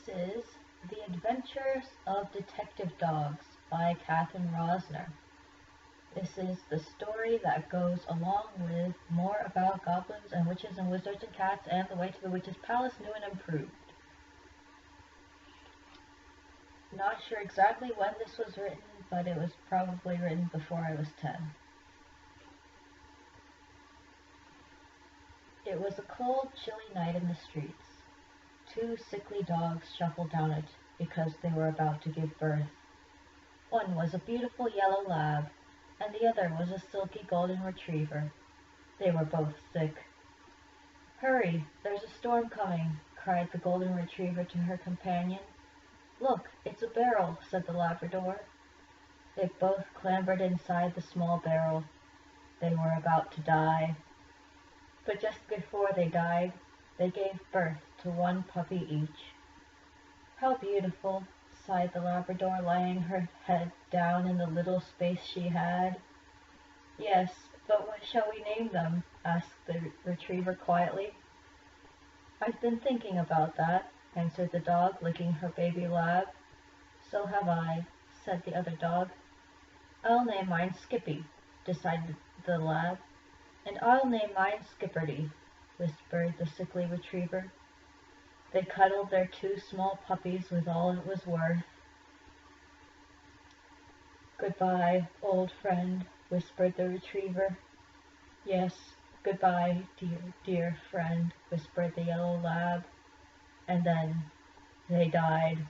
This is The Adventures of Detective Dogs by Catherine Rosner. This is the story that goes along with more about goblins and witches and wizards and cats and the way to the witch's palace, new and improved. Not sure exactly when this was written, but it was probably written before I was 10. It was a cold, chilly night in the streets. Two sickly dogs shuffled down it because they were about to give birth. One was a beautiful yellow lab, and the other was a silky golden retriever. They were both sick. "Hurry, there's a storm coming," cried the golden retriever to her companion. "Look, it's a barrel," said the Labrador. They both clambered inside the small barrel. They were about to die. But just before they died, they gave birth to one puppy each. "How beautiful," sighed the Labrador, laying her head down in the little space she had. "Yes, but what shall we name them?" asked the retriever quietly. "I've been thinking about that," answered the dog, licking her baby lab. "So have I," said the other dog. "I'll name mine Skippy," decided the lab. "And I'll name mine Skipperdee," whispered the sickly retriever. They cuddled their two small puppies with all it was worth. "Goodbye, old friend," whispered the retriever. "Yes, goodbye, dear, dear friend," whispered the yellow lab. And then they died,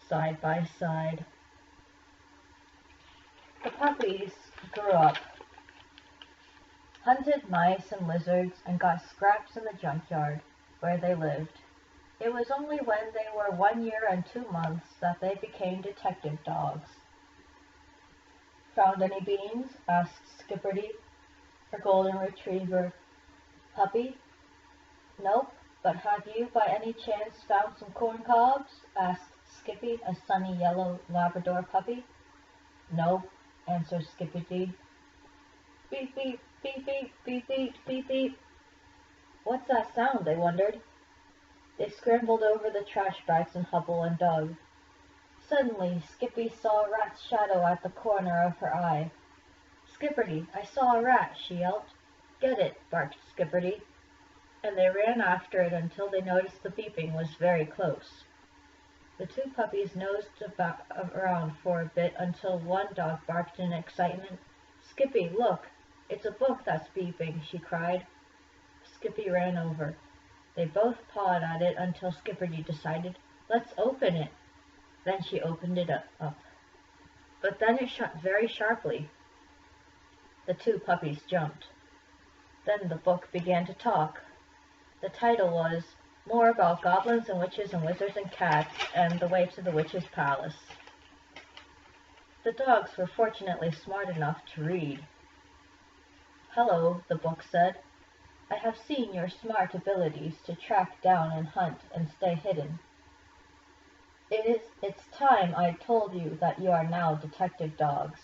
side by side. The puppies grew up, hunted mice and lizards, and got scraps in the junkyard, where they lived. It was only when they were 1 year and 2 months that they became detective dogs. "Found any beans?" asked Skipperdee, her golden retriever puppy. "Nope, but have you by any chance found some corn cobs?" asked Skippy, a sunny yellow Labrador puppy. "Nope," answered Skipperdee. "Beep, beep, beep, beep, beep, beep, beep, beep." "What's that sound?" they wondered. They scrambled over the trash bags and hubble and dug. Suddenly, Skippy saw a rat's shadow at the corner of her eye. "Skipperdee, I saw a rat," she yelped. "Get it," barked Skipperdee. And they ran after it until they noticed the beeping was very close. The two puppies nosed around for a bit until one dog barked in excitement. "Skippy, look, it's a book that's beeping," she cried. Skippy ran over. They both pawed at it until Skipperdee decided, "Let's open it." Then she opened it up. But then it shut very sharply. The two puppies jumped. Then the book began to talk. The title was "More About Goblins and Witches and Wizards and Cats and the Way to the Witch's Palace." The dogs were fortunately smart enough to read. "Hello," the book said. "I have seen your smart abilities to track down and hunt and stay hidden. It's time I told you that you are now detective dogs."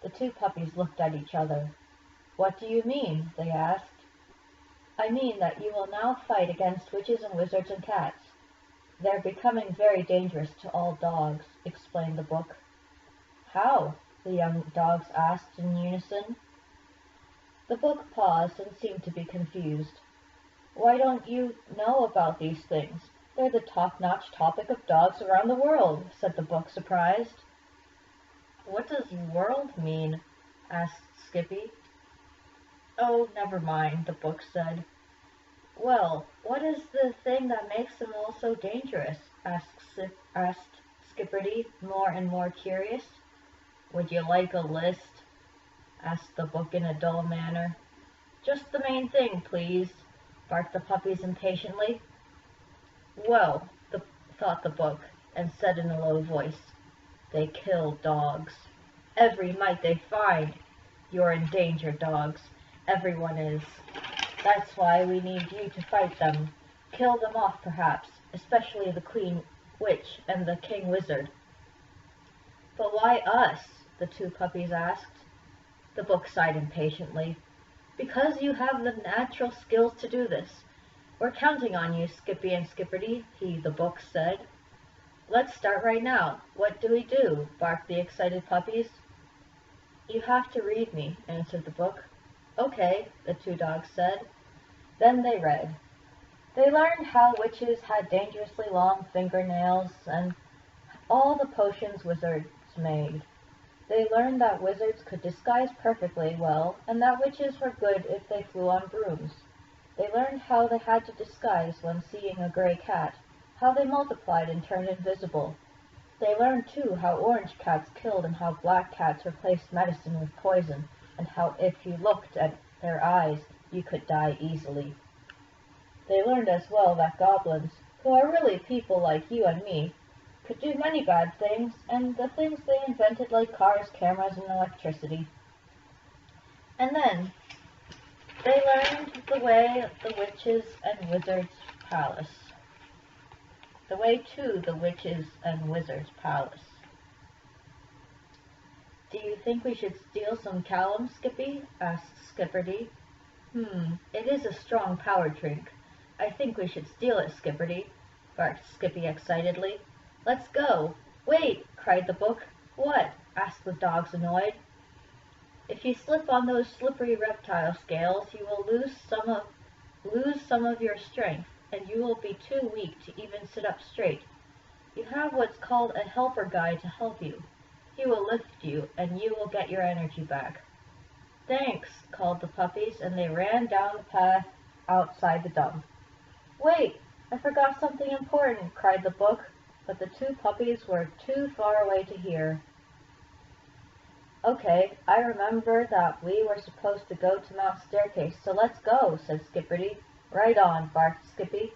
The two puppies looked at each other. "What do you mean?" they asked. "I mean that you will now fight against witches and wizards and cats. They're becoming very dangerous to all dogs," explained the book. "How?" the young dogs asked in unison. The book paused and seemed to be confused. "Why don't you know about these things? They're the top-notch topic of dogs around the world," said the book, surprised. "What does world mean?" asked Skippy. "Oh, never mind," the book said. "Well, what is the thing that makes them all so dangerous?" asked Skipperdee, more and more curious. "Would you like a list?" asked the book in a dull manner. "Just the main thing, please," barked the puppies impatiently. "Well," thought the book, and said in a low voice, "They kill dogs. Every mite they find. You're in danger, dogs. Everyone is. That's why we need you to fight them. Kill them off, perhaps, especially the Queen Witch and the King Wizard." "But why us?" the two puppies asked. The book sighed impatiently. "Because you have the natural skills to do this. We're counting on you, Skippy and Skipperdee, the book said. Let's start right now. What do we do? Barked the excited puppies. You have to read me, answered the book. Okay, the two dogs said. Then they read. They learned how witches had dangerously long fingernails and all the potions wizards made. They learned that wizards could disguise perfectly well, and that witches were good if they flew on brooms. They learned how they had to disguise when seeing a gray cat, how they multiplied and turned invisible. They learned, too, how orange cats killed and how black cats replaced medicine with poison, and how if you looked at their eyes, you could die easily. They learned as well that goblins, who are really people like you and me, could do many bad things, and the things they invented like cars, cameras, and electricity. And then they learned the way the witches and wizards' palace. The way to the witches and wizards' palace. Do you think we should steal some callum, Skippy? Asked Skipperdee. It is a strong power drink. I think we should steal it, Skipperdee, barked Skippy excitedly. Let's go. Wait, cried the book. What? Asked the dogs, annoyed. If you slip on those slippery reptile scales, you will lose some of your strength, and you will be too weak to even sit up straight. You have what's called a helper guide to help you. He will lift you, and you will get your energy back. Thanks, called the puppies, and they ran down the path outside the dump. Wait, I forgot something important, cried the book, but the two puppies were too far away to hear. Okay, I remember that we were supposed to go to Mount Staircase, so let's go, said Skipperdee. Right on, barked Skippy.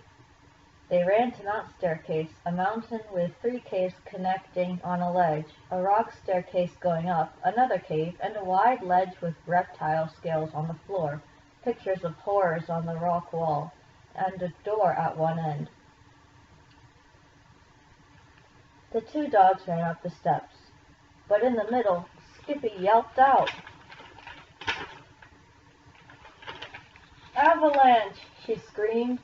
They ran to Mount Staircase, a mountain with 3 caves connecting on a ledge, a rock staircase going up, another cave, and a wide ledge with reptile scales on the floor, pictures of horrors on the rock wall, and a door at one end. The two dogs ran up the steps, but in the middle, Skippy yelped out. Avalanche! She screamed,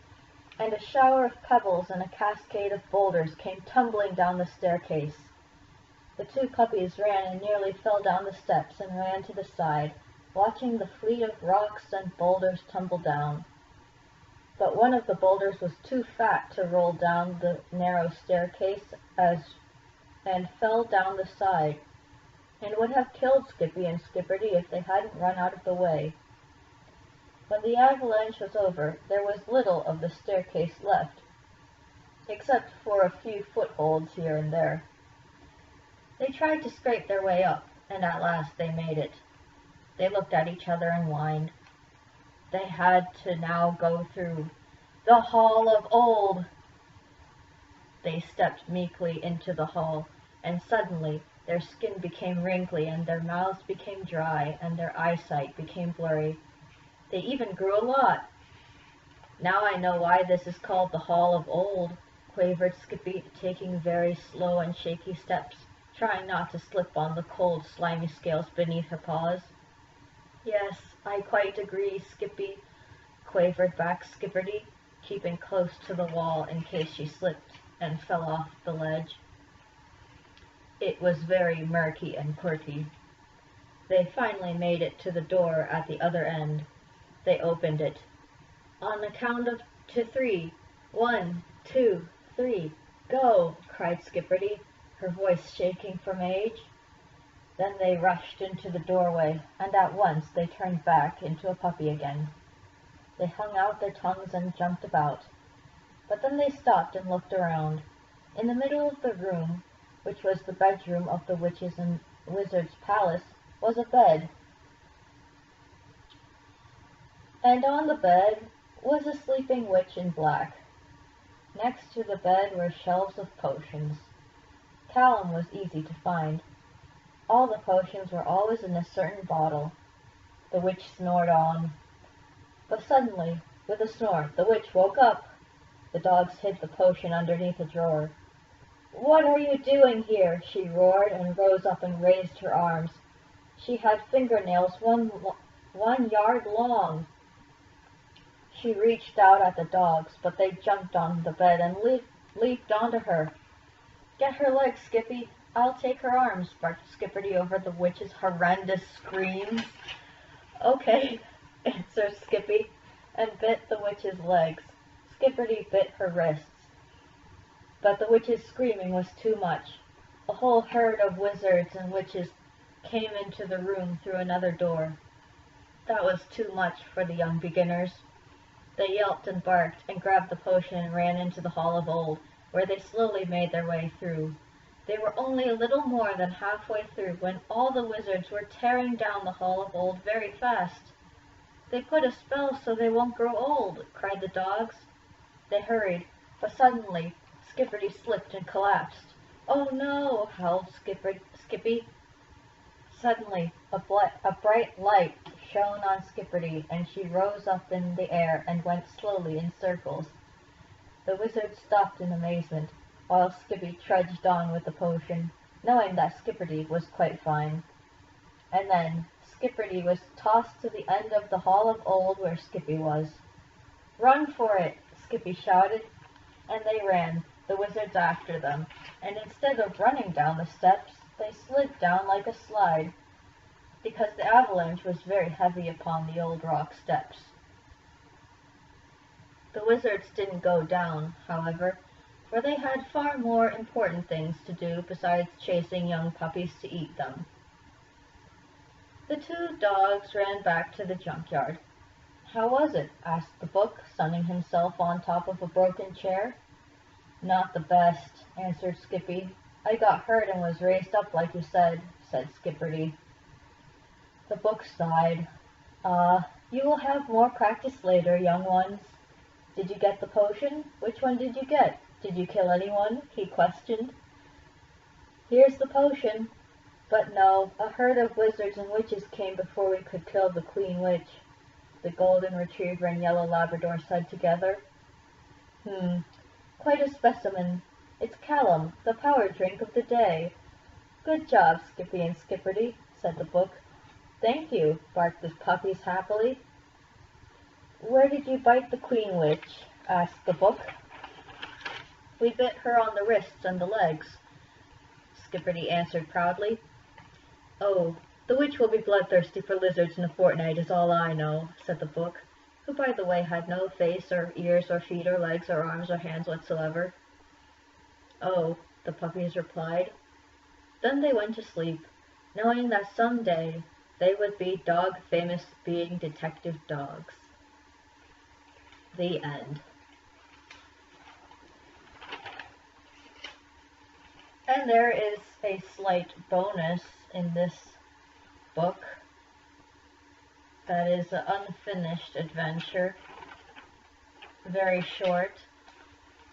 and a shower of pebbles and a cascade of boulders came tumbling down the staircase. The two puppies ran and nearly fell down the steps and ran to the side, watching the fleet of rocks and boulders tumble down. But one of the boulders was too fat to roll down the narrow staircase and fell down the side, and would have killed Skippy and Skipperdee if they hadn't run out of the way. When the avalanche was over, there was little of the staircase left, except for a few footholds here and there. They tried to scrape their way up, and at last they made it. They looked at each other and whined. They had to now go through the Hall of Old. They stepped meekly into the hall, and suddenly their skin became wrinkly, and their mouths became dry, and their eyesight became blurry. They even grew a lot. Now I know why this is called the Hall of Old, quavered Skippy, taking very slow and shaky steps, trying not to slip on the cold, slimy scales beneath her paws. Yes, I quite agree, Skippy, quavered back Skipperdee, keeping close to the wall in case she slipped and fell off the ledge. It was very murky and quirky. They finally made it to the door at the other end. They opened it. On the count of to 3. 1, 2, 3, go, cried Skipperdee, her voice shaking from age. Then they rushed into the doorway, and at once they turned back into a puppy again. They hung out their tongues and jumped about. But then they stopped and looked around. In the middle of the room, which was the bedroom of the witches and wizards' palace, was a bed. And on the bed was a sleeping witch in black. Next to the bed were shelves of potions. Callum was easy to find. All the potions were always in a certain bottle. The witch snored on. But suddenly, with a snore, the witch woke up. The dogs hid the potion underneath a drawer. What are you doing here? She roared and rose up and raised her arms. She had fingernails 1 yard long. She reached out at the dogs, but they jumped on the bed and leaped onto her. "Get her legs, Skippy. I'll take her arms," barked Skipperdee over the witch's horrendous screams. "Okay," answered Skippy, and bit the witch's legs. Skipperdee bit her wrists. But the witch's screaming was too much. A whole herd of wizards and witches came into the room through another door. That was too much for the young beginners. They yelped and barked and grabbed the potion and ran into the Hall of Old, where they slowly made their way through. They were only a little more than halfway through when all the wizards were tearing down the Hall of Old very fast. "They put a spell so they won't grow old," cried the dogs. They hurried, but suddenly Skipperdee slipped and collapsed. "Oh no!" howled Skippy. Suddenly a bright light shone on Skipperdee, and she rose up in the air and went slowly in circles. The wizard stopped in amazement, while Skippy trudged on with the potion, knowing that Skipperdee was quite fine. And then Skipperdee was tossed to the end of the Hall of Old where Skippy was. "Run for it!" Skippy shouted, and they ran, the wizards after them, and instead of running down the steps, they slid down like a slide, because the avalanche was very heavy upon the old rock steps. The wizards didn't go down, however, for they had far more important things to do besides chasing young puppies to eat them. The two dogs ran back to the junkyard. "How was it?" asked the Book, sunning himself on top of a broken chair. "Not the best," answered Skippy. "I got hurt and was raised up like you said," said Skipperdee. The Book sighed. You will have more practice later, young ones. Did you get the potion? Which one did you get? Did you kill anyone?" he questioned. "Here's the potion. But no, a herd of wizards and witches came before we could kill the Queen Witch," the Golden Retriever and Yellow Labrador said together. Quite a specimen. It's Callum, the power drink of the day." "Good job, Skippy and Skipperdee," said the Book. "Thank you," barked the puppies happily. "Where did you bite the Queen Witch?" asked the Book. "We bit her on the wrists and the legs," Skipperdee answered proudly. "Oh, the witch will be bloodthirsty for lizards in a fortnight is all I know," said the Book, who by the way had no face or ears or feet or legs or arms or hands whatsoever. "Oh," the puppies replied. Then they went to sleep, knowing that some day they would be dog-famous being detective dogs. The end. And there is a slight bonus in this book. That is an unfinished adventure. Very short.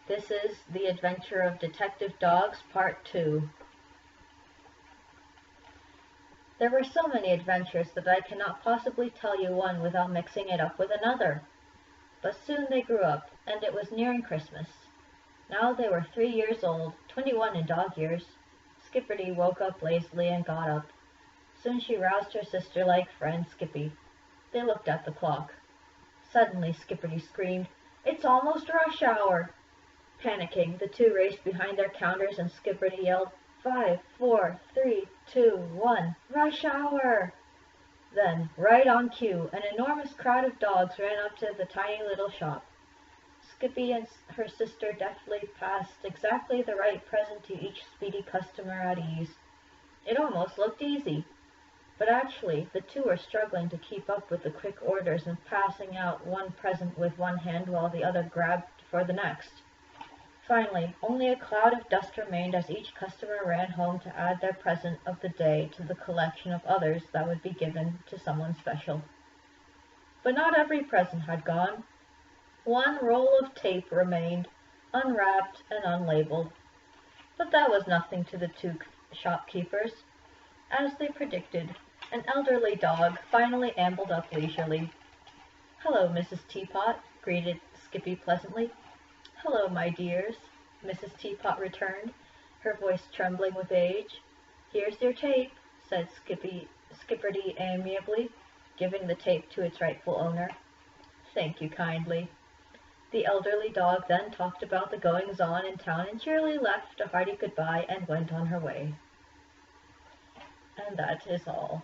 This is The Adventure of Detective Dogs, Part 2. There were so many adventures that I cannot possibly tell you one without mixing it up with another. But soon they grew up, and it was nearing Christmas. Now they were 3 years old, 21 in dog years. Skipperdee woke up lazily and got up. Soon she roused her sister-like friend Skippy. They looked at the clock. Suddenly Skipperdee screamed, "It's almost rush hour!" Panicking, the two raced behind their counters and Skipperdee yelled, 5, 4, 3, 2, 1, rush hour! Then, right on cue, an enormous crowd of dogs ran up to the tiny little shop. Skippy and her sister deftly passed exactly the right present to each speedy customer at ease. It almost looked easy. But actually, the two were struggling to keep up with the quick orders and passing out one present with one hand while the other grabbed for the next. Finally, only a cloud of dust remained as each customer ran home to add their present of the day to the collection of others that would be given to someone special. But not every present had gone. One roll of tape remained, unwrapped and unlabeled. But that was nothing to the two shopkeepers. As they predicted, an elderly dog finally ambled up leisurely. "Hello, Mrs. Teapot," greeted Skippy pleasantly. "Hello, my dears," Mrs. Teapot returned, her voice trembling with age. "Here's your tape," said Skipperdee amiably, giving the tape to its rightful owner. Thank you kindly." The elderly dog then talked about the goings-on in town and cheerily left a hearty good-bye and went on her way. And that is all.